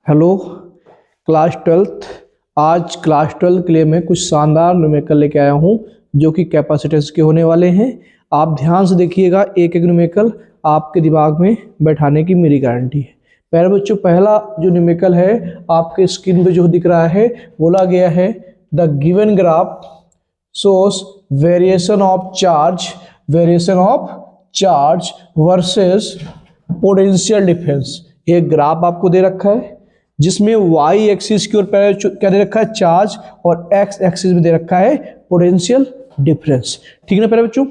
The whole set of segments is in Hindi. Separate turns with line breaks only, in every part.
Hello class twelfth. आज क्लास ट्वेल्थ के लिए मैं कुछ शानदार न्यूमेरिकल लेके आया हूँ जो कि कैपेसिटेंस के होने वाले हैं। आप ध्यान से देखिएगा, एक एक न्यूमेरिकल आपके दिमाग में बैठाने की मेरी गारंटी है। प्यारे बच्चों, पहला जो न्यूमेरिकल है आपके स्क्रीन पे जो दिख रहा है, बोला गया है the given graph shows variation of charge versus potential difference. एक ग्राफ आपको दे रखा है जिसमें y एक्सिस की ओर क्या दे रखा है, चार्ज, और x एक्सिस में दे रखा है पोटेंशियल डिफरेंस। ठीक है ना प्यारे बच्चों।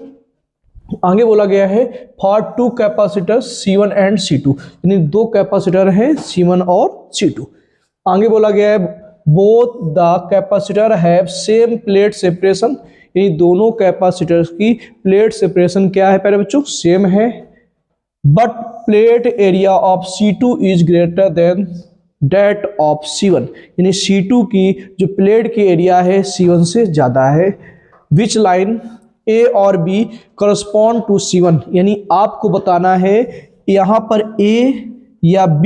आगे बोला गया है for to capacitor C1 and C2, यानी दो कैपेसिटर हैं C1 और C2। आगे बोला गया है both the capacitor have same plate separation, यानी दोनों कैपेसिटर्स की प्लेट सेपरेशन क्या है प्यारे बच्चों, सेम है। But plate area of C2 is greater than that of C1, यानी C2 की जो प्लेट की एरिया है C1 से ज्यादा है। विच लाइन A और B करस्पॉन्ड टू C1, यानी आपको बताना है यहां पर A या B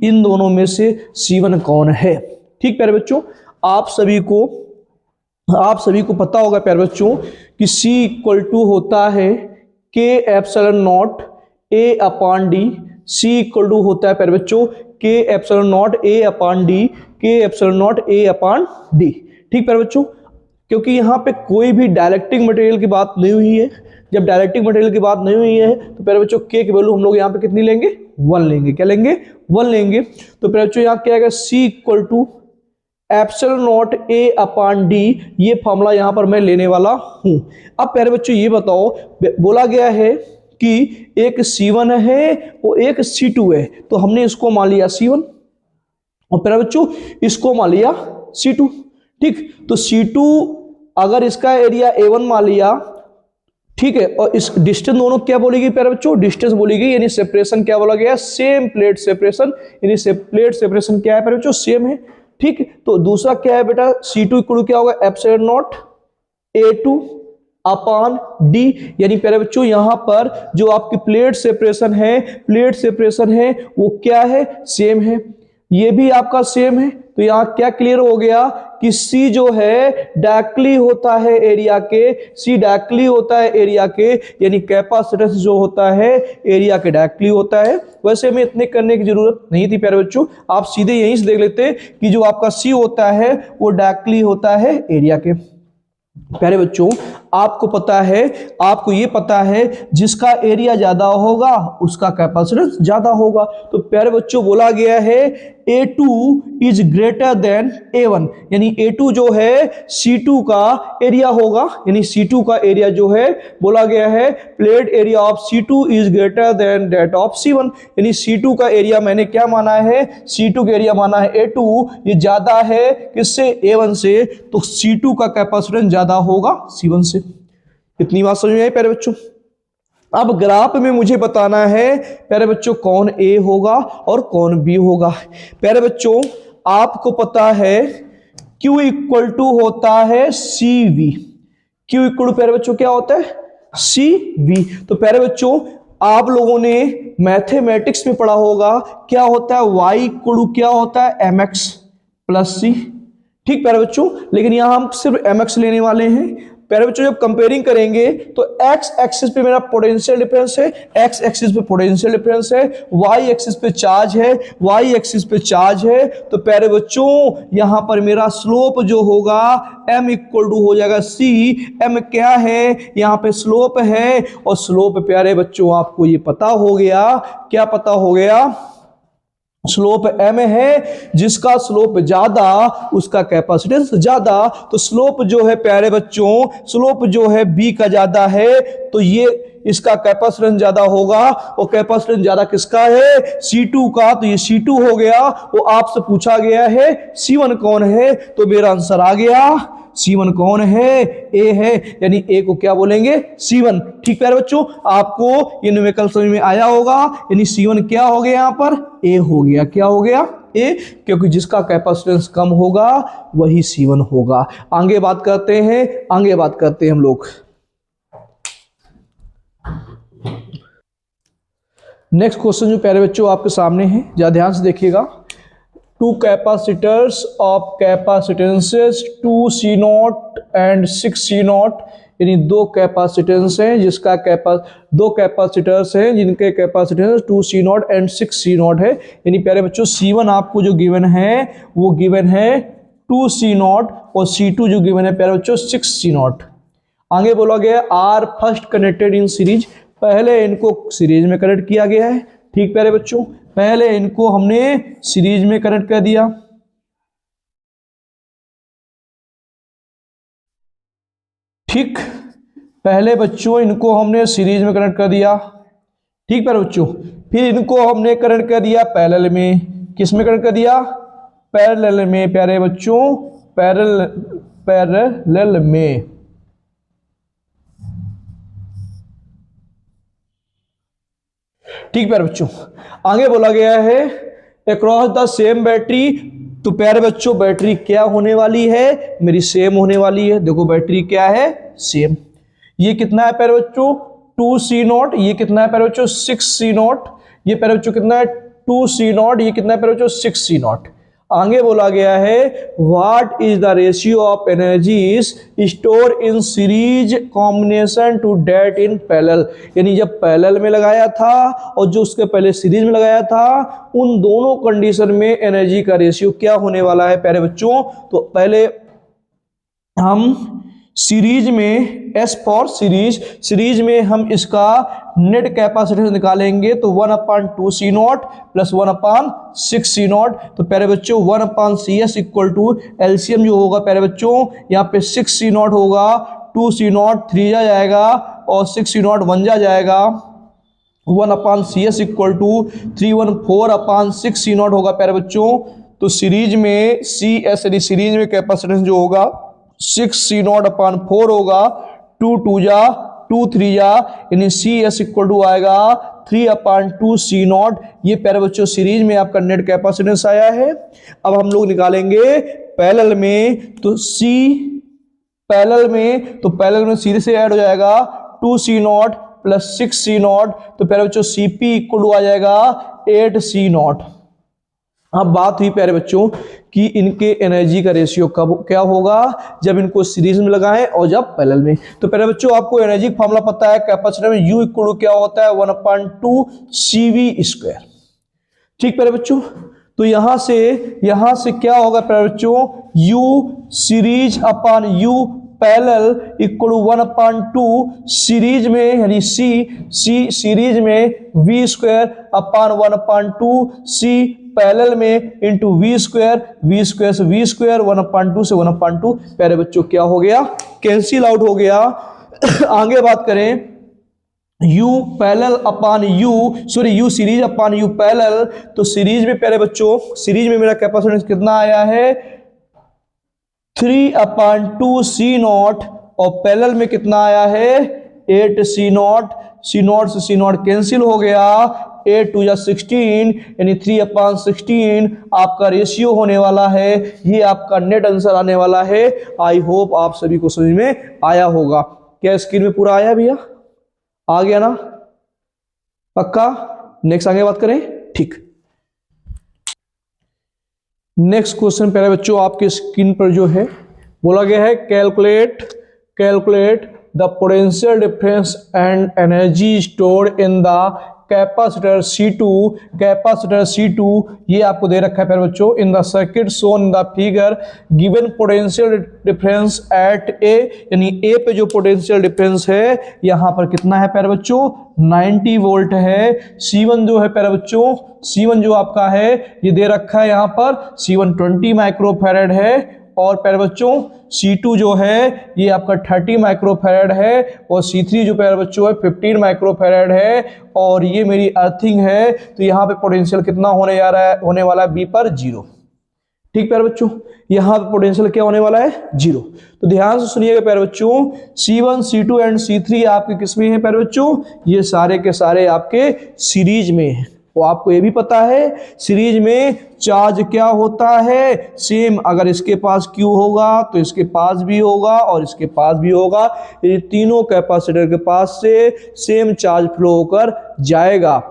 इन दोनों में से C1 कौन है। ठीक प्यारे बच्चों, आप सभी को पता होगा प्यारे बच्चों कि C इक्वल टू होता है K epsilon naught A upon D। C equal to होता है प्यारे बच्चों K epsilon naught A upon D, K epsilon naught A upon D। ठीक प्यारे बच्चों, क्योंकि यहाँ पे कोई भी डायलेक्ट्रिक मटेरियल की बात नहीं हुई है। जब डायलेक्ट्रिक मटेरियल की बात नहीं हुई है तो प्यारे बच्चों K की वैल्यू हम लोग यहाँ पे कितनी लेंगे, 1 लेंगे। क्या लेंगे, 1 लेंगे। तो प्यारे बच्चों यहाँ क्या आएगा, C equal to epsilon naught A upon D। ये फॉर्मूला यहाँ पर मैं लेने वाला हूँ। अब प्यारे बच्चों ये बताओ, बोला गया है कि एक C1 है और एक C2 है, तो हमने इसको मान लिया C1 और प्यारे बच्चों इसको मान लिया C2। ठीक, तो C2 अगर इसका एरिया A1 मान लिया, ठीक है, और इस डिस्टेंस दोनों क्या बोलेगी प्यारे बच्चों, डिस्टेंस बोलेगी, यानी सेपरेशन क्या बोला गया, सेम प्लेट सेपरेशन, यानी प्लेट सेपरेशन क्या है प्यारे बच्चों, सेम है। ठीक, तो दूसरा क्या है बेटा, C2 इक्वल क्या होगा, epsilon not A2 upon D, यानी प्यारे बच्चों यहां पर जो आपकी प्लेट सेपरेशन है वो क्या है, सेम है। ये भी आपका सेम है, तो यहां क्या क्लियर हो गया कि C जो है डायरेक्टली होता है एरिया के, C डायरेक्टली होता है एरिया के, यानी कैपेसिटेंस जो होता है एरिया के डायरेक्टली होता है। वैसे हमें इतने करने की जरूरत नहीं थी प्यारे बच्चों, आप सीधे यहीं से देख लेते कि जो आपका C होता है वो डायरेक्टली होता है एरिया के। प्यारे बच्चों आपको ये पता है जिसका एरिया ज्यादा होगा उसका कैपेसिटेंस ज्यादा होगा। तो प्यारे बच्चों बोला गया है A2 is greater then A1, यानी A2 जो है C2 का एरिया होगा, यानी C2 का एरिया जो है बोला गया है plate area of C2 is greater then that of C1, यानी C2 का एरिया मैंने क्या माना है, C2 का एरिया माना है A2, ये ज्यादा है किससे, A1 से, तो C2 का कैपेसिटेंस ज्यादा होगा C1 से। इतनी बात समझ में आई प्यारे बच्चों। अब ग्राफ में मुझे बताना है प्यारे बच्चों कौन A होगा और कौन B होगा। प्यारे बच्चों आपको पता है Q इक्वल टू होता है CV। Q इक्वल टू प्यारे बच्चों क्या होता है, CV। तो प्यारे बच्चों आप लोगों ने मैथमेटिक्स में पढ़ा होगा क्या होता है, Y इक्वल टू क्या होता है, MX प्लस C। ठीक प्यारे बच्चों, लेकिन यहां हम सिर्फ MX लेने वाले हैं। प्यारे बच्चों जब कंपेयरिंग करेंगे तो x एक्सिस पे मेरा पोटेंशियल डिफरेंस है, x एक्सिस पे पोटेंशियल डिफरेंस है, y एक्सिस पे चार्ज है, y एक्सिस पे चार्ज है। तो प्यारे बच्चों यहां पर मेरा स्लोप जो होगा m इक्वल टू हो जाएगा C। m क्या है, यहां पे स्लोप है, और स्लोप प्यारे बच्चों आपको ये पता हो गया, क्या पता हो गया, स्लोप m है, जिसका स्लोप ज्यादा उसका कैपेसिटेंस ज्यादा। तो स्लोप जो है प्यारे बच्चों, स्लोप जो है b का ज्यादा है, तो ये इसका कैपेसिटेंस ज्यादा होगा, और कैपेसिटेंस ज्यादा किसका है, C2 का, तो ये C2 हो गया। वो आपसे पूछा गया है C1 कौन है, तो मेरा आंसर आ गया, C1 कौन है, A है, यानी A को क्या बोलेंगे, C1। ठीक प्यारे बच्चों आपको ये न्यूमेरिकल समझ में आया होगा, यानी C1 क्या हो गया, यहाँ पर A हो गया। क्या हो गया, A, क्योंकि जिसका कैपेसिटेंस कम होगा वही C1 होगा। आगे बात करते हैं हम लोग। नेक्स्ट क्वेश्चन जो प्यारे बच्चों आपके सामने है, ज्यादा ध्यान से देखिएगा। Two capacitors of capacitances 2C0 and 6C0, यानी दो कैपेसिटेंस हैं जिसका दो कैपेसिटर्स हैं जिनके कैपेसिटेंस 2C0 एंड 6C0 है। यानी प्यारे बच्चों C1 आपको जो गिवन है वो गिवन है 2C0 और C2 जो गिवन है प्यारे बच्चों 6C0। आगे बोला गया are first connected in series, पहले इनको सीरीज में कनेक्ट किया गया है। ठीक प्यारे बच्चों, पहले इनको हमने सीरीज में कनेक्ट कर दिया। ठीक, पहले बच्चों इनको हमने सीरीज में कनेक्ट कर दिया। ठीक प्यारे बच्चों, फिर इनको हमने कनेक्ट कर दिया पैरेलल में। किस में कनेक्ट कर दिया? पैरेलल में प्यारे बच्चों, पैरेलल में। ठीक प्यारे बच्चों, आगे बोला गया है अक्रॉस द सेम बैटरी। तो प्यारे बच्चों बैटरी क्या होने वाली है? मेरी सेम होने वाली है। देखो बैटरी क्या है? सेम। ये कितना है प्यारे बच्चों? 2C0। ये कितना है प्यारे बच्चों? 6C0। ये प्यारे बच्चों कितना है? 2C0। ये कितना है प्यारे बच्चों? 6C0। आगे बोला गया है what is the ratio of energies store in series combination to that in parallel. यानी जब पैरेलल में लगाया था और जो उसके पहले सीरीज में लगाया था, उन दोनों कंडीशन में एनर्जी का रेशियो क्या होने वाला है प्यारे बच्चों? तो पहले हम सीरीज में एस फॉर सीरीज में हम इसका नेट कैपेसिटेंस निकालेंगे तो 1/2C0 प्लस 1/6C0। तो प्यारे बच्चों 1/CS इक्वल टू एलसीएम जो होगा प्यारे बच्चों यहाँ पे 6C0 होगा, 2C0 3 जा जाएगा और 6C0 1 जा जाएगा। 1/CS इक्वल टू 314/6C0 होगा प्यारे बच्चों। तो सीरीज में CS यानी सीरीज में कैपेसिटेंस जो होगा 6C0/4 होगा, 2 2 जा 2 3 जा, यानी CS इक्वल टू आएगा 3/2C0। ये प्यारे बच्चों सीरीज में आपका नेट कैपेसिटेंस आया है। अब हम लोग निकालेंगे पैरेलल में। तो पैरेलल में सीरीज से ऐड हो जाएगा 2C0 प्लस 6C0। तो प्यारे बच्चों CP इक्वल टू आ जाएगा 8C0। अब बात हुई प्यारे बच्चों कि इनके एनर्जी का रेशियो कब क्या होगा? जब इनको सीरीज में लगाएं और जब पैरेलल में। तो प्यारे बच्चों आपको एनर्जी का फॉर्मूला पता है, कैपेसिटर में U इक्वल टू क्या होता है? 1/2CV²। ठीक प्यारे बच्चों, तो यहां से क्या होगा प्यारे बच्चों? U series upon U parallel equal to 1/2 series में यानी C सीरीज में V² अपॉन 1/2 C पैरेलल में इंटू V² से V² 1/2 से 1/2 प्यारे बच्चों क्या हो गया? कैंसिल आउट हो गया। आगे बात करें U parallel upon U series upon U parallel. तो सीरीज में प्यारे बच्चों सीरीज में मेरा कैपेसिटेंस कितना आया है? 3/2C0 और पैरेलल में कितना आया है? 8C0। C0 से C0 कैंसिल हो गया, 8 2 जा 16 यानी 3/16 आपका रेशियो होने वाला है। ये आपका नेट आंसर आने वाला है। आई होप आप सभी को समझ में आया होगा। क्या स्क्रीन में पूरा आया भैया? आ गया ना? पक्का? नेक्स्ट आगे बात करें। ठीक, नेक्स्ट क्वेश्चन प्यारे बच्चों आपके स्क्रीन पर जो है बोला गया है calculate the potential difference and energy stored in the capacitor C2 ये आपको दे रखा है प्यारे बच्चों। In the circuit shown in the figure given potential difference at A, यानी ए पे जो पोटेंशियल डिफरेंस है यहाँ पर कितना है प्यारे बच्चों? 90 वोल्ट है। C1 जो है प्यारे बच्चों, C1 जो आपका है ये दे रखा है यहाँ पर, C1 20 माइक्रोफैरड है। और प्यारे बच्चों C2 जो है ये आपका 30 माइक्रोफैरड है और C3 जो प्यारे बच्चों है 15 माइक्रोफैरड है। और ये मेरी अर्थिंग है, तो यहाँ पे पोटेंशियल कितना होने वाला है? B पर 0। ठीक प्यारे बच्चों, यहाँ पे पोटेंशियल क्या होने वाला है? 0। तो ध्यान से सुनिएगा प्यारे बच्चों, C1 C2 एंड C3 आपके किस में है प्यारे बच्चों? ये सारे के सारे आपके सीरीज में है। तो आपको ये भी पता है सीरीज में चार्ज क्या होता है? सेम। अगर इसके पास Q होगा तो इसके पास भी होगा और इसके पास भी होगा। ये तीनों कैपेसिटर के पास से सेम चार्ज फ्लो होकर जाएगा।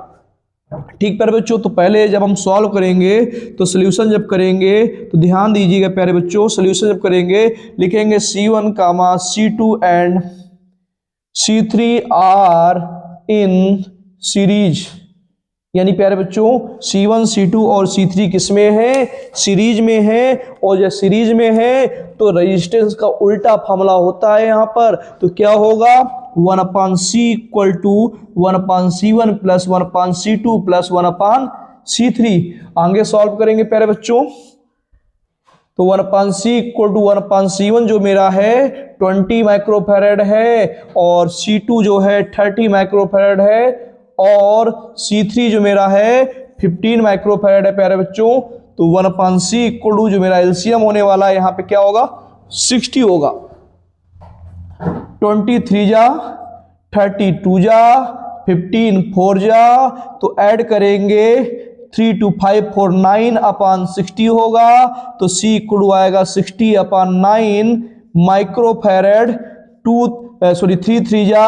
ठीक प्यारे बच्चों, तो पहले जब हम सॉल्व करेंगे तो सोल्यूशन जब करेंगे तो ध्यान दीजिएगा प्यारे बच्चों, सोल्यूशन जब करेंगे लिखेंगे C1 comma C2 and C3 are in series. यानी प्यारे बच्चों C1 C2 और C3 किस में है, सीरीज में है। और जब सीरीज में है तो रेजिस्टेंस का उल्टा फार्मूला होता है यहाँ पर। तो क्या होगा 1/C equal to 1/C1 plus 1/C2 plus 1/C3। आगे सॉल्व करेंगे प्यारे बच्चों तो 1/C इक्वल टू 1/C1 जो मेरा है 20 माइक्रोफैरड है और C2 जो है 30 माइक्रोफैरड है और C3 जो मेरा है 15 माइक्रोफैरड है प्यारे बच्चों। तो 1/C इक्वल टू जो मेरा एलसीएम होने वाला है यहाँ पे क्या होगा 60 होगा। 23 जा 32 जा 15 4 जा तो ऐड करेंगे 3 2 5 4 9/60 होगा। तो C इक्वल टू आएगा 60/9 माइक्रोफैरड। 3 3 जा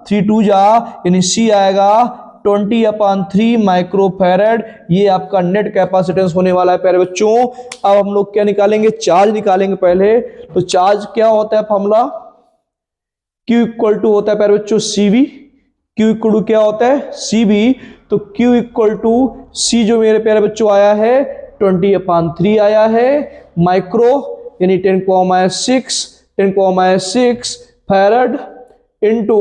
3 2 जा यानी C आएगा 20/3 माइक्रोफैरड। ये आपका नेट कैपेसिटेंस होने वाला है प्यारे बच्चों। अब हम लोग क्या निकालेंगे, चार्ज निकालेंगे पहले। तो चार्ज क्या होता है फॉर्मूला, Q इक्वल टू होता है प्यारे बच्चों CV। Q इक्वल टू क्या होता है CV। तो Q इक्वल टू C जो मेरे प्यारे बच्चों आया है 20/3 आया है माइक्रो यानी 10⁻6 फैरड इनटू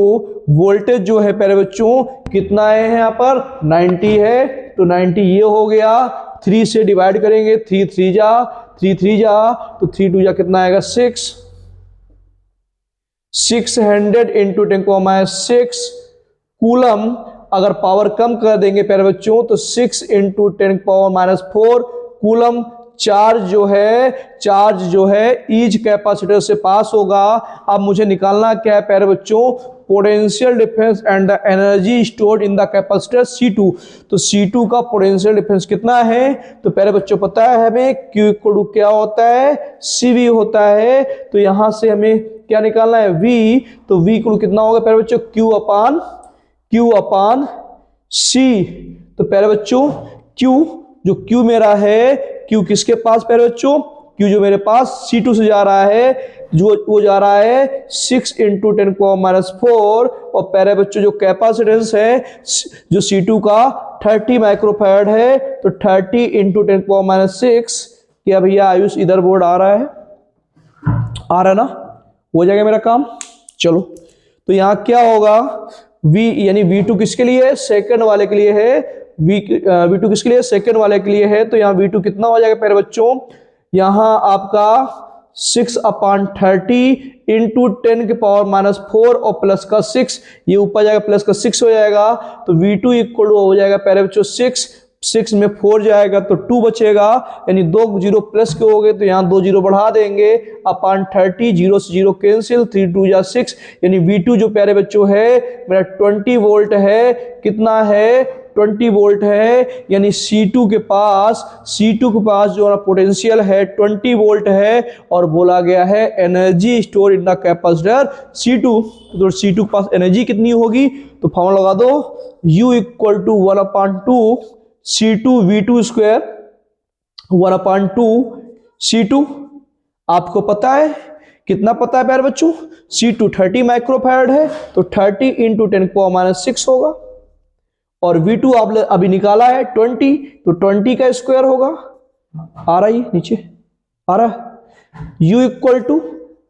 वोल्टेज जो है प्यारे बच्चों कितना है यहाँ पर 90 है। तो 90 ये हो गया, 3 से डिवाइड करेंगे 3 3 जा 3 3 जा तो 3 2 जा कितना आएगा 600 इंटू 10⁻6 कूलम। अगर पावर कम कर देंगे प्यारे बच्चों तो 6 इंटू 10⁻⁴ कूलम चार्ज जो है ईच कैपेसिटर से पास होगा। अब मुझे निकालना क्या है प्यारे बच्चों, potential difference and the energy stored in the capacitor C2। तो C2 का पोटेंशियल डिफरेंस कितना है, तो प्यारे बच्चों पता है हमें Q इक्वल टू क्या होता है CV होता है। तो यहां से हमें क्या निकालना है V। तो V इक्वल कितना होगा प्यारे बच्चों Q अपान C। तो प्यारे बच्चों Q मेरा है Q किसके पास प्यारे बच्चों, Q जो मेरे पास C2 से जा रहा है जो वो जा रहा है 6 इंटू 10⁻⁴। और प्यारे बच्चों जो कैपेसिटेंस है जो C2 का 30 माइक्रोफैरड है तो 30 इंटू 10⁻⁶। क्या भैया आयुष इधर बोर्ड आ रहा है ना, हो जाएगा मेरा काम। चलो तो यहाँ क्या होगा V यानी V2 किसके लिए है, सेकंड वाले के लिए है। V2 किसके लिए, सेकंड वाले के लिए है। तो यहाँ V2 कितना हो जाएगा प्यारे बच्चों, यहाँ आपका 6/30 इंटू 10⁻⁴ और प्लस का 6, ये ऊपर जाएगा प्लस का 6 हो जाएगा। तो V2 इक्वल टू हो जाएगा प्यारे बच्चों 6 में 4 जाएगा तो 2 बचेगा, यानी 2 जीरो प्लस के हो गए तो यहाँ 2 जीरो बढ़ा देंगे। अपान 30 जीरो से जीरो कैंसिल 3 2 जा 6 यानी V2 जो प्यारे बच्चों है मेरा 20 वोल्ट है। कितना है 20 वोल्ट है, यानी C2 के पास जो पोटेंशियल है 20 वोल्ट है। और बोला गया है energy store in the capacitor C2। तो C2 के पास एनर्जी कितनी होगी, तो फॉर्मूला लगा दो U equal to 1/2 C2 V2 square 1/2 C2। आपको पता है कितना पता है प्यारे बच्चों, C2 30 माइक्रोफैरड है तो 30 इंटू 10⁻⁶ होगा। और V2 आप अभी निकाला है 20 तो 20 का स्क्वायर होगा। आ रहा है नीचे आ रहा है। U equal to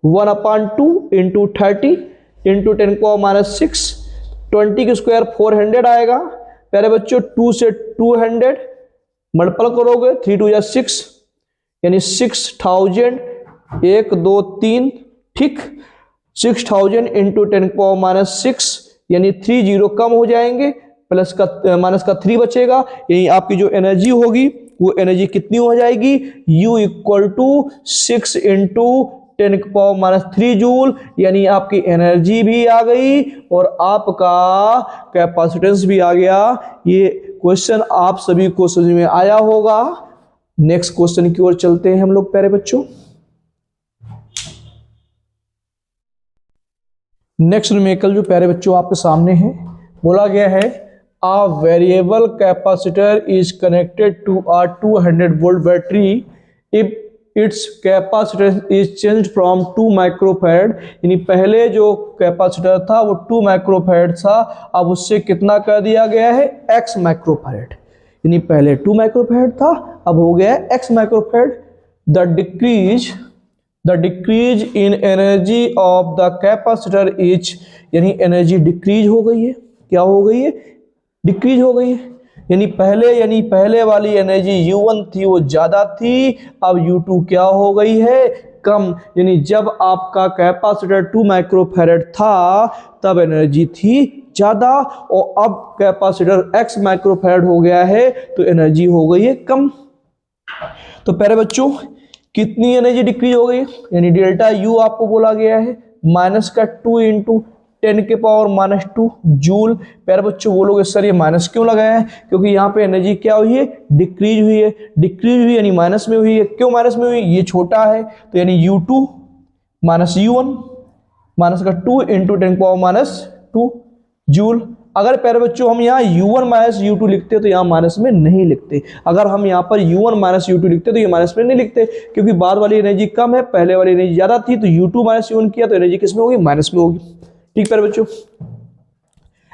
1/2 into 30 into 10⁻⁶। 20 का स्क्वायर 400 आएगा प्यारे बच्चों। 2 से 200 मल्टीपल करोगे 3 2 या 6 यानी 6000 1 2 3 ठीक 6000 इंटू 10⁻⁶ यानी 3 जीरो कम हो जाएंगे, प्लस का माइनस का 3 बचेगा। यानी आपकी जो एनर्जी होगी वो एनर्जी कितनी हो जाएगी, U equal to 6 into 10⁻³ joule. यानी आपकी एनर्जी भी आ गई और आपका कैपेसिटेंस भी आ गया। ये क्वेश्चन आप सभी को समझ में आया होगा। नेक्स्ट क्वेश्चन की ओर चलते हैं हम लोग प्यारे बच्चों। नेक्स्ट न्यूमेरिकल जो प्यारे बच्चों आपके सामने है, बोला गया है A variable capacitor is connected to a 200 volt battery if its capacitance is changed from 2 microfarad, यानी पहले जो कैपेसिटर था वो 2 माइक्रोफैराड था, अब उससे कितना कर दिया गया है x माइक्रोफैराड, यानी पहले 2 माइक्रोफैराड था अब हो गया है x microfarad. The decrease in energy of the capacitor is, यानी एनर्जी डिक्रीज हो गई है, क्या हो गई है डिक्रीज हो गई है, यानी पहले वाली एनर्जी U1 थी वो ज्यादा थी, अब U2 क्या हो गई है कम, यानी जब आपका कैपेसिटर 2 माइक्रोफैराड था तब एनर्जी थी ज्यादा और अब कैपेसिटर x माइक्रोफैराड हो गया है तो एनर्जी हो गई है कम। तो प्यारे बच्चों कितनी एनर्जी डिक्रीज हो गई, यानी डेल्टा U आपको बोला गया है माइनस का 2 इंटू 10 के पावर माइनस 2 जूल। प्यारे बच्चों बोलोगे सर ये माइनस क्यों लगाया है, क्योंकि यहाँ पे एनर्जी क्या हुई है डिक्रीज हुई है, डिक्रीज हुई यानी माइनस में हुई है, क्यों माइनस में हुई ये छोटा है तो यानी U2 माइनस U1 माइनस का 2 इंटू 10 के पावर माइनस 2 जूल। अगर प्यारे बच्चों हम यहाँ U1 माइनस U2 लिखते तो यहाँ माइनस में नहीं लिखते, अगर हम यहाँ पर U1 माइनस U2 लिखते तो ये माइनस में नहीं लिखते, क्योंकि बाद वाली एनर्जी कम है पहले वाली एनर्जी ज्यादा थी, तो U2 माइनस U1 किया तो एनर्जी किस में होगी माइनस में होगी। ठीक प्यारे बच्चों,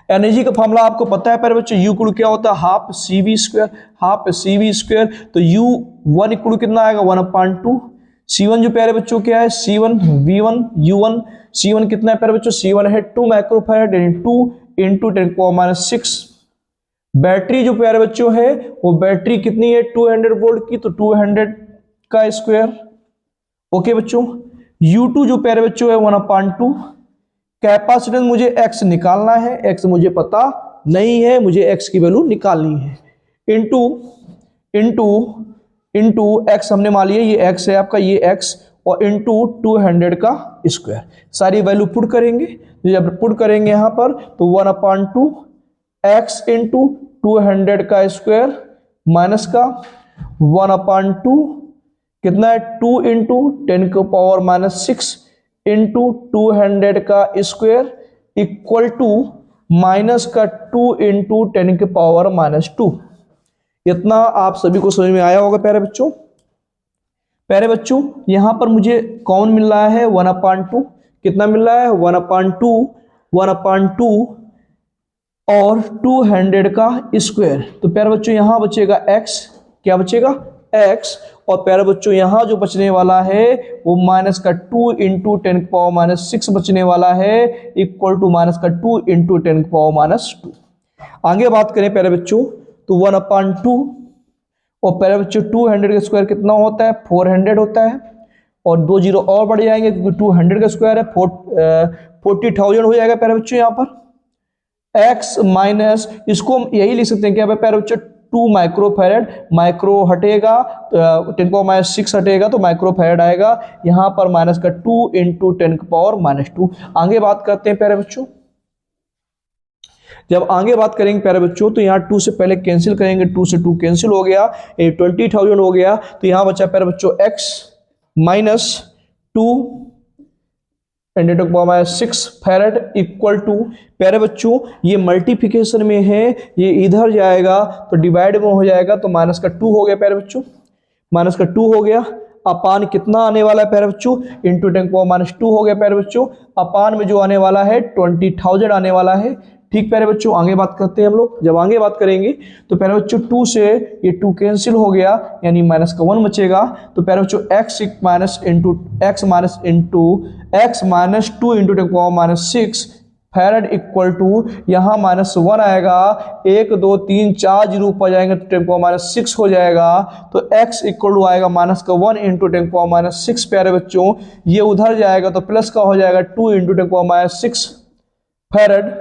एनर्जी का फॉर्मूला आपको पता है प्यारे बच्चों, U इक्वल क्या होता है half CV square, half CV square, तो U1 इक्वल कितना आएगा 1/2, C1 जो प्यारे बच्चों क्या है C1 V1 U1, C1 कितना है प्यारे बच्चों C1 है 2 माइक्रोफैराड यानी 2 इंटू 10 के पावर माइनस 6। बैटरी जो प्यारे बच्चों है वो बैटरी कितनी है 200 वोल्ट की, तो 200 का स्क्वायर। ओके बच्चों, U2 जो प्यारे बच्चों है 1/2, कैपेसिटेंस मुझे x निकालना है, x मुझे पता नहीं है, मुझे x की वैल्यू निकालनी है, इंटू इंटू इंटू x हमने मान लिया ये x है आपका ये x और इंटू 200 का स्क्वायर, सारी वैल्यू पुट करेंगे, जब पुट करेंगे यहाँ पर तो 1/2 x इंटू 200 का स्क्वायर माइनस का 1/2 कितना है 2 इंटू 10 के पावर माइनस 6 इंटू 200 का स्क्वायर इक्वल टू माइनस का 2 इंटू 10 के पावर माइनस 2। इतना आप सभी को समझ में आया होगा प्यारे बच्चों। प्यारे बच्चों यहां पर मुझे कौन मिल रहा है 1/2, कितना मिल रहा है 1/2 और 200 का स्क्वायर, तो प्यारे बच्चों यहां बचेगा x, क्या बचेगा x, और प्यारे बच्चों यहां जो बचने वाला है वो माइनस का 2 इंटू 10 के पावर माइनस 6 बचने वाला है इक्वल टू माइनस का 2 इंटू 10 के पावर माइनस 2। आगे बात करें प्यारे बच्चों तो 1/2 और प्यारे बच्चों 200 का स्क्वायर कितना होता है 400 होता है, और 2 जीरो और बढ़ जाएंगे क्योंकि 200 का स्क्वायर है 40,000 हो जाएगा प्यारे बच्चों यहाँ पर x माइनस, इसको हम यही लिख सकते हैं क्या प्यारे बच्चों 2 माइक्रोफैराड, माइक्रो हटेगा 10 पावर माइनस 6 हटेगा तो माइक्रोफैराड आएगा, यहाँ पर माइनस का 2 इंटू 10 पावर माइनस 2। आगे बात करते हैं प्यारे बच्चों, जब आगे बात करेंगे प्यारे बच्चों तो यहाँ 2 से पहले कैंसिल करेंगे, 2 से 2 कैंसिल हो गया, 20,000 हो गया, तो यहाँ बचा प्यारे बच्चों x minus 2 6 farad equal to, प्यारे बच्चों ये मल्टीप्लिकेशन में है ये इधर जाएगा तो डिवाइड में हो जाएगा तो माइनस का 2 हो गया प्यारे बच्चों, माइनस का 2 हो गया, अपान कितना आने वाला है प्यारे बच्चों इंटू 10 पावर माइनस 2 हो गया प्यारे बच्चों, अपान में जो आने वाला है 20,000 आने वाला है। ठीक प्यारे बच्चों आगे बात करते हैं हम लोग, जब आगे बात करेंगे तो प्यारे बच्चों 2 से ये 2 कैंसिल हो गया यानी माइनस का 1 बचेगा, तो प्यारे बच्चों x minus into x minus 2 into 10 power minus 6 farad equal to यहाँ माइनस 1 आएगा, 1 2 3 4 जीरो ऊपर जाएंगे तो 10 पावर माइनस 6 हो जाएगा, तो x इक्वल टू आएगा माइनस का 1 इंटू 10 पावर माइनस 6 प्यारे बच्चों, ये उधर जाएगा तो प्लस का हो जाएगा 2 इंटू 10 पावर माइनस 6 फैराड।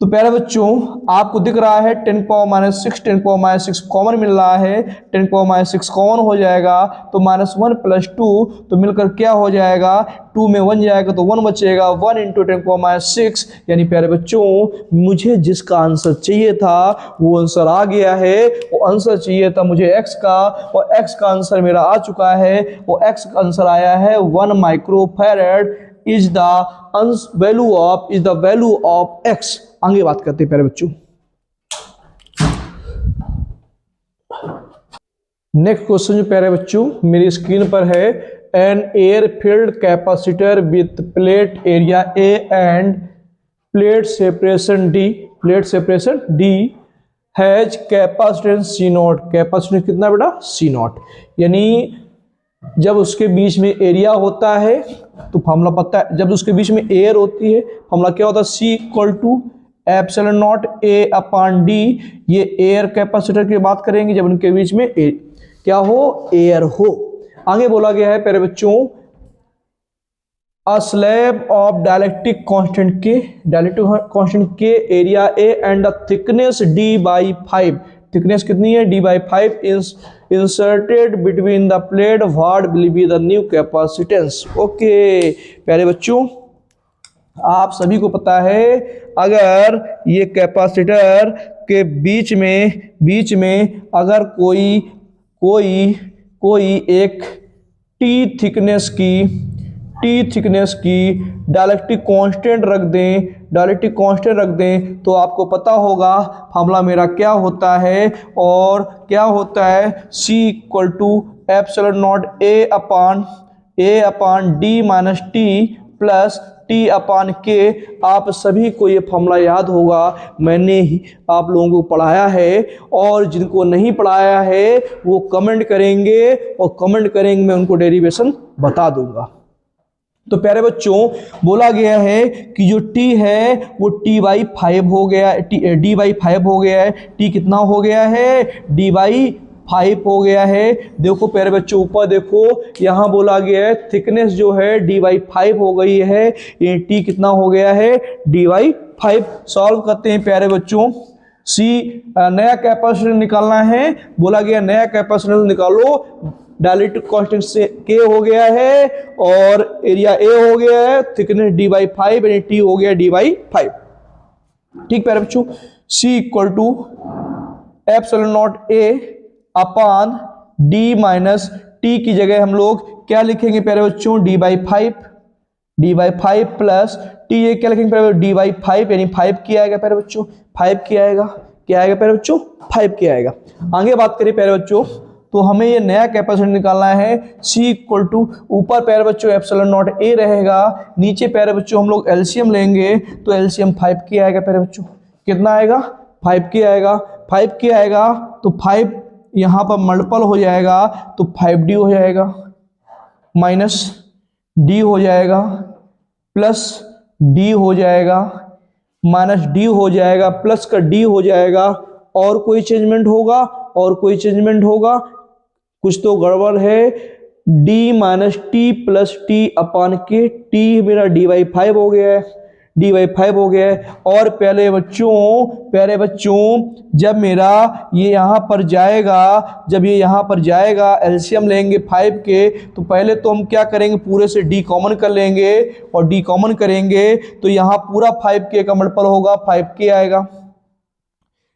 तो प्यारे बच्चों आपको दिख रहा है 10 power minus 6 10 power minus 6 common मिल रहा है, 10 पावर माइनस 6 कॉमन हो जाएगा तो माइनस 1 प्लस 2 तो मिलकर क्या हो जाएगा 2 में 1 जाएगा तो 1 बचेगा, 1 इंटू 10 पावर माइनस 6, यानी प्यारे बच्चों मुझे जिसका आंसर चाहिए था वो आंसर आ गया है, वो आंसर चाहिए था मुझे x का और x का आंसर मेरा आ चुका है, वो x का आंसर आया है 1 microfarad is the value of x। आगे बात करते हैं प्यारे बच्चों, नेक्स्ट क्वेश्चन जो प्यारे बच्चों मेरी स्क्रीन पर है, an air filled capacitor with plate area A and plate separation D has capacitance C naught. Capacitance कितना बेटा? C naught. यानी जब उसके बीच में एरिया होता है तो फॉर्मूला पता है, जब उसके बीच में एयर होती है फॉर्मूला क्या होता है? C equal to epsilon naught A upon D. ये एयर कैपेसिटर की बात करेंगे जब उनके बीच में क्या हो? एयर हो। आगे बोला गया है प्यारे बच्चों, अ स्लैब ऑफ डाइलेक्ट्रिक कांस्टेंट के area A and the thickness D by 5। Thickness कितनी है? D by 5 inserted between the plate, what will be the new capacitance. Okay प्यारे बच्चों, आप सभी को पता है अगर ये कैपेसिटर के बीच में अगर कोई एक टी थिकनेस की डाइलेक्ट्रिक कांस्टेंट रख दें तो आपको पता होगा फॉर्मूला मेरा क्या होता है, और क्या होता है? C equal to epsilon naught A upon D minus T plus T upon K. आप सभी को ये फॉर्मूला याद होगा, मैंने ही आप लोगों को पढ़ाया है, और जिनको नहीं पढ़ाया है वो कमेंट करेंगे, और कमेंट करेंगे मैं उनको डेरिवेशन बता दूंगा। तो प्यारे बच्चों बोला गया है कि जो t है वो t बाई 5 हो गया, d बाई 5 हो गया है। t कितना हो गया है? d बाई 5 हो गया है। देखो प्यारे बच्चों ऊपर देखो, यहाँ बोला गया है थिकनेस जो है d बाई 5 हो गई है, ये t कितना हो गया है? d by 5। सॉल्व करते हैं प्यारे बच्चों। नया कैपेसिटेंस निकालना है, बोला गया नया कैपेसिटेंस निकालो। डाइलेक्ट्रिक कांस्टेंट से के हो गया है और एरिया ए हो गया है, थिकनेस डी बाई 5 यानी टी हो गया डी बाई 5। ठीक प्यारे बच्चों, C equal to epsilon naught A upon D minus T की जगह हम लोग क्या लिखेंगे प्यारे बच्चों? डी बाई 5 प्लस टी, ये क्या लिखेंगे प्यारे? डी बाई 5 यानी 5 किया आएगा प्यारे बच्चों, 5 किया आएगा, क्या आएगा प्यारे बच्चों? 5 किया आएगा। आगे बात करें प्यारे बच्चों, तो हमें ये नया कैपेसिटेंस निकालना है। C इक्वल टू ऊपर प्यारे बच्चों एप्सिलॉन नॉट ए रहेगा, नीचे प्यारे बच्चों हम लोग एलसीएम लेंगे तो एलसीएम 5 की आएगा प्यारे बच्चों। कितना आएगा? 5 की आएगा। 5 की आएगा तो 5 यहाँ पर मल्टीपल हो जाएगा तो 5D हो जाएगा, माइनस D हो जाएगा, प्लस D हो जाएगा, माइनस D हो जाएगा, प्लस का D हो जाएगा। और कोई चेंजमेंट होगा? कुछ तो गड़बड़ है। d minus T plus T upon के, टी मेरा डी बाई 5 हो गया है, और प्यारे बच्चों जब मेरा ये यहाँ पर जाएगा, एलसीएम लेंगे 5 के, तो पहले तो हम क्या करेंगे? पूरे से d कॉमन कर लेंगे, और d कॉमन करेंगे तो यहाँ पूरा 5k का मल्टीपल होगा, 5k आएगा।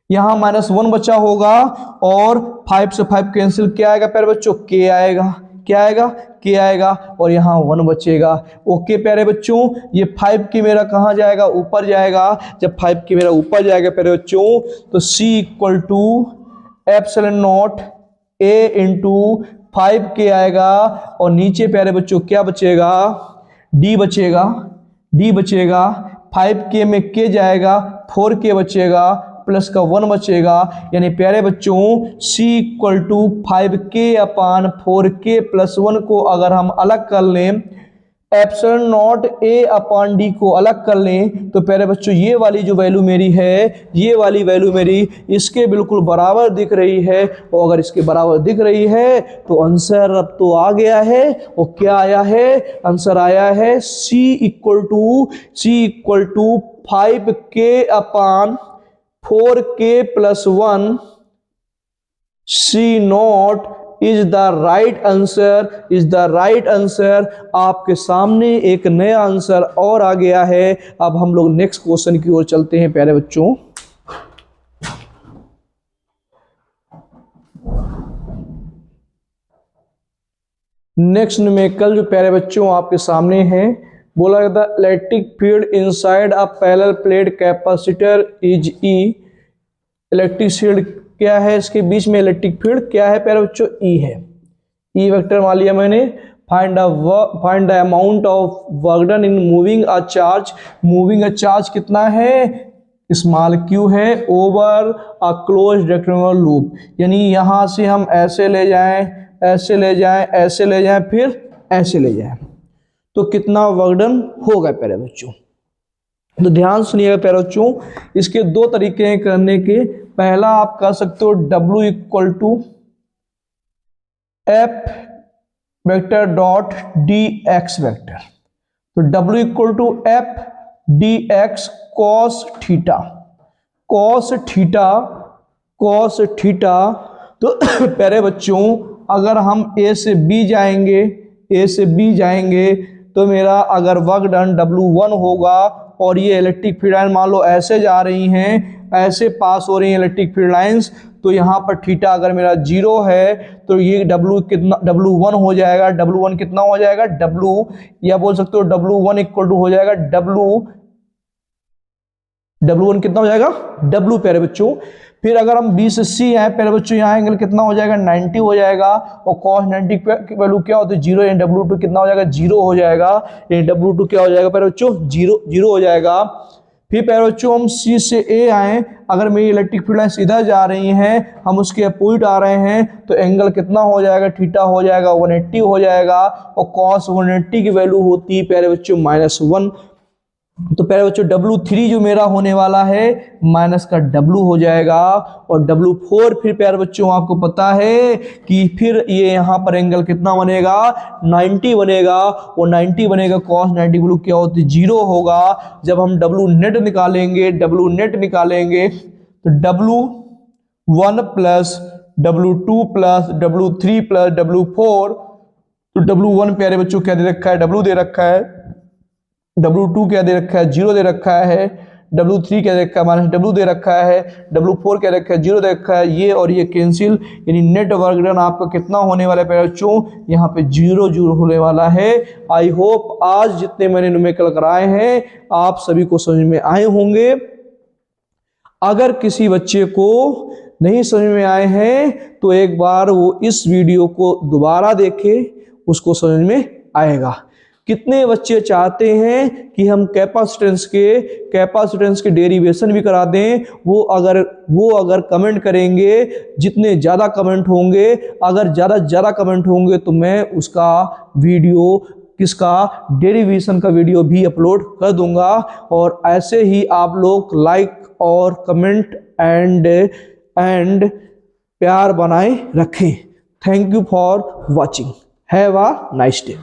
यहाँ -1 बचा होगा और 5 से 5 कैंसिल, क्या आएगा प्यारे बच्चों? k आएगा, क्या आएगा? k आएगा, और यहाँ 1 बचेगा। ओके प्यारे बच्चों, ये 5k मेरा कहाँ जाएगा? ऊपर जाएगा। जब 5k मेरा ऊपर जाएगा प्यारे बच्चों तो c equal to epsilon naught a into 5k आएगा, और नीचे प्यारे बच्चों क्या बचेगा? d बचेगा। 5k में k जाएगा, 4k बचेगा, प्लस का 1 बचेगा। यानी प्यारे बच्चों c equal to 5k upon 4k plus 1 को अगर हम अलग कर लें, epsilon naught a upon d को अलग कर लें, तो प्यारे बच्चों ये वाली जो वैल्यू मेरी है, ये वाली वैल्यू मेरी इसके बिल्कुल बराबर दिख रही है। और अगर इसके बराबर दिख रही है तो आंसर अब तो आ गया है। और क्या आया है? आंसर आया है c equal to 5k upon 4k plus 1 C naught is the right answer. आपके सामने एक नया आंसर और आ गया है। अब हम लोग नेक्स्ट क्वेश्चन की ओर चलते हैं प्यारे बच्चों। नेक्स्ट न्यूमेरिकल जो प्यारे बच्चों आपके सामने है, बोला गया था electric field inside a parallel plate capacitor is E। Electric field क्या है इसके बीच में इलेक्ट्रिक फील्ड क्या है प्यारे बच्चों, ई है। ई वेक्टर मान लिया मैंने। Find the amount of work done in moving a charge. Moving a charge कितना है, स्मॉल क्यू है, over a close rectangular loop. यानी यहां से हम ऐसे ले जाएं, ऐसे ले जाएं, ऐसे ले जाएं, फिर ऐसे ले जाएं, तो कितना वर्क डन होगा प्यारे बच्चों। तो ध्यान सुनिएगा प्यारे बच्चों, इसके दो तरीके हैं करने के। पहला आप कर सकते हो W equal to F vector dot D X vector. तो W equal to F D X cos theta, cos theta, cos theta. तो प्यारे बच्चों अगर हम A से B जाएंगे, A से B जाएंगे, तो मेरा अगर वर्क डन W1 होगा और ये इलेक्ट्रिक फील्ड लाइन मान लो ऐसे जा रही हैं, ऐसे पास हो रही हैं इलेक्ट्रिक फील्ड लाइंस, तो यहाँ पर थीटा अगर मेरा 0 है तो ये W कितना, W1 हो जाएगा। W1 कितना हो जाएगा, W, या बोल सकते हो W1 इक्वल टू हो जाएगा W1 कितना हो जाएगा, W प्यारे बच्चों। फिर अगर हम B से C आए प्यारे बच्चों, यहाँ एंगल कितना हो जाएगा, 90 हो जाएगा, और cos 90 की वैल्यू क्या होती है, 0, यानी W2 कितना हो जाएगा, 0 हो जाएगा, यानी W2 क्या हो जाएगा प्यारे बच्चों, 0 हो जाएगा। फिर प्यारे बच्चों हम C से A आए, अगर मेरी इलेक्ट्रिक फील्ड लाइन सीधा जा रही हैं, हम उसके अपोजिट आ रहे हैं, तो एंगल कितना हो जाएगा, थीटा हो जाएगा 180 हो जाएगा, और cos 180 की वैल्यू होती है प्यारे बच्चों -1। तो प्यारे बच्चों W3 जो मेरा होने वाला है माइनस का W हो जाएगा, और W4 फिर प्यारे बच्चों आपको पता है कि फिर ये यहाँ पर एंगल कितना बनेगा, 90 बनेगा, और 90 बनेगा cos 90 वैल्यू क्या होती है, 0 होगा। जब हम W नेट निकालेंगे, W नेट निकालेंगे, तो W1 plus W2 plus W3 plus W4, तो W1 प्यारे बच्चों क्या दे रखा है, W दे रखा है, W2 क्या दे रखा है, 0 दे रखा है, W3 क्या दे रखा है, -W दे रखा है, W4 क्या दे रखा है, 0 दे रखा है, ये और ये कैंसिल, यानी नेट वर्क डन आपका कितना होने वाला है प्यारे बच्चों, यहाँ पे 0 होने वाला है। आई होप आज जितने मैंने न्यूमेरिकल कराए हैं आप सभी को समझ में आए होंगे। अगर किसी बच्चे को नहीं समझ में आए हैं तो एक बार वो इस वीडियो को दोबारा देखे, उसको समझ में आएगा। कितने बच्चे चाहते हैं कि हम कैपेसिटेंस के डेरिवेशन भी करा दें, वो अगर कमेंट करेंगे, जितने ज़्यादा कमेंट होंगे, अगर ज़्यादा कमेंट होंगे तो मैं उसका वीडियो, किसका, डेरिवेशन का वीडियो भी अपलोड कर दूंगा। और ऐसे ही आप लोग लाइक और कमेंट एंड प्यार बनाए रखें। Thank you for watching. Have a nice day.